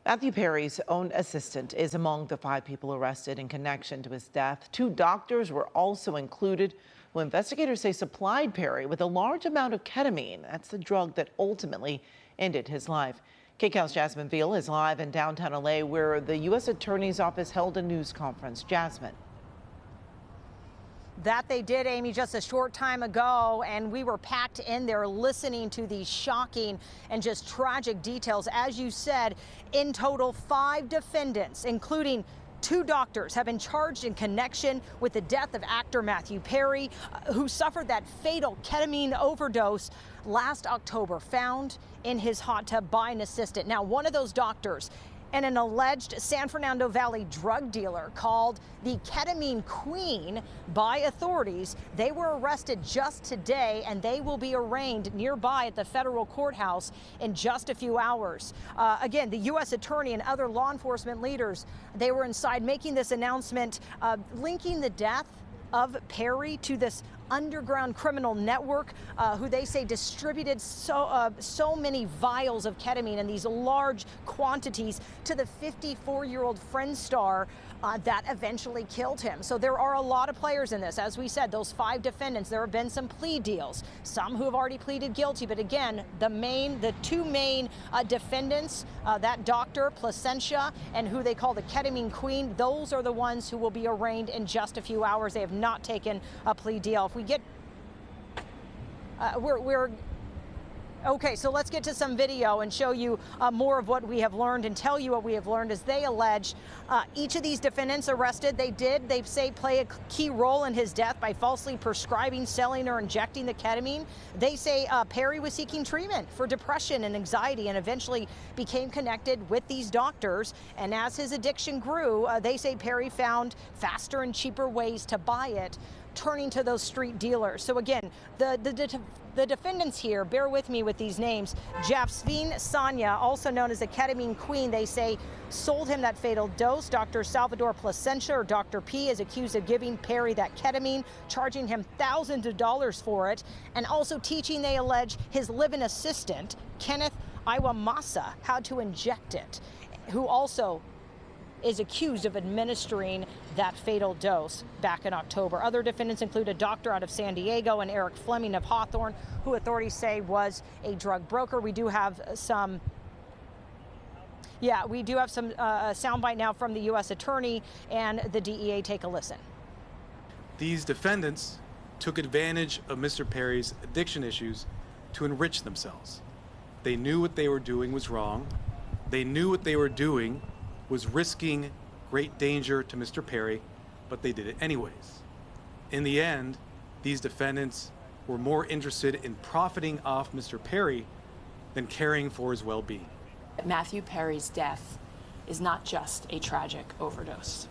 Matthew Perry's own assistant is among the 5 people arrested in connection to his death. 2 doctors were also included, who investigators say supplied Perry with a large amount of ketamine. That's the drug that ultimately ended his life. KCAL's Jasmine Veal is live in downtown LA, where the U.S. Attorney's Office held a news conference. Jasmine. That they did, Amy, just a short time ago, and we were packed in there listening to these shocking and just tragic details. As you said, in total, 5 defendants, including 2 doctors, have been charged in connection with the death of actor Matthew Perry, who suffered that fatal ketamine overdose last October, found in his hot tub by an assistant. Now, one of those doctors and an alleged San Fernando Valley drug dealer called the Ketamine Queen by authorities. They were arrested just today, and they will be arraigned nearby at the federal courthouse in just a few hours. Again, the U.S. Attorney and other law enforcement leaders, they were inside making this announcement, linking the death of Perry to this underground criminal network who they say distributed so many vials of ketamine in these large quantities to the 54-year-old Friend star that eventually killed him. So there are a lot of players in this. As we said, those 5 defendants, there have been some plea deals, some who have already pleaded guilty. But again, the 2 main defendants, that Dr. Placentia and who they call the Ketamine Queen, those are the ones who will be arraigned in just a few hours. They have not taken a plea deal. If we get, okay, so let's get to some video and show you more of what we have learned and tell you what we have learned. As they allege, each of these defendants arrested, they say, play a key role in his death by falsely prescribing, selling, or injecting the ketamine. They say Perry was seeking treatment for depression and anxiety and eventually became connected with these doctors. And as his addiction grew, they say Perry found faster and cheaper ways to buy it, turning to those street dealers. So again, the defendants here, bear with me with these names. Jasmine Sanya, also known as the Ketamine Queen, they say sold him that fatal dose. Dr. Salvador Placentia, or Dr. P, is accused of giving Perry that ketamine, charging him thousands of dollars for it, and also teaching, they allege, his live-in assistant, Kenneth Iwamasa, how to inject it, who also is accused of administering that fatal dose back in October. Other defendants include a doctor out of San Diego and Eric Fleming of Hawthorne, who authorities say was a drug broker. We do have some soundbite now from the U.S. Attorney and the DEA. Take a listen. These defendants took advantage of Mr. Perry's addiction issues to enrich themselves. They knew what they were doing was wrong. They knew what they were doing was risking great danger to Mr. Perry, but they did it anyways. In the end, these defendants were more interested in profiting off Mr. Perry than caring for his well-being. Matthew Perry's death is not just a tragic overdose.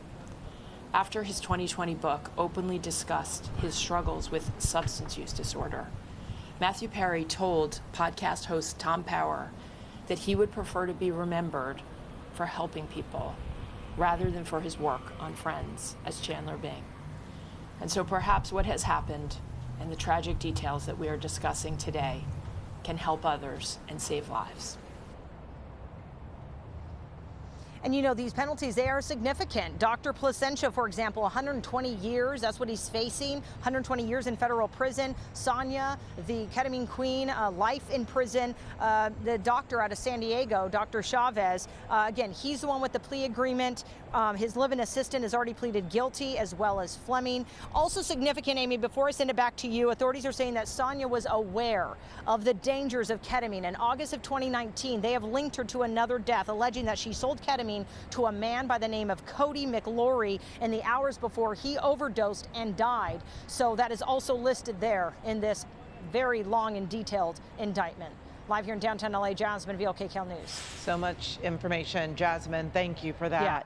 After his 2020 book openly discussed his struggles with substance use disorder, Matthew Perry told podcast host Tom Power that he would prefer to be remembered for helping people rather than for his work on Friends as Chandler Bing. And so perhaps what has happened and the tragic details that we are discussing today can help others and save lives. And you know, these penalties, they are significant. Dr. Placentia, for example, 120 years, that's what he's facing, 120 years in federal prison. Sonia, the Ketamine Queen, life in prison. The doctor out of San Diego, Dr. Chavez, again, he's the one with the plea agreement. His live-in assistant has already pleaded guilty, as well as Fleming. Also significant, Amy, before I send it back to you, authorities are saying that Sonia was aware of the dangers of ketamine. In August of 2019, they have linked her to another death, alleging that she sold ketamine to a man by the name of Cody McLaury in the hours before he overdosed and died. So that is also listed there in this very long and detailed indictment. Live here in downtown LA, Jasmine Veal, KCAL News. So much information, Jasmine. Thank you for that. Yeah.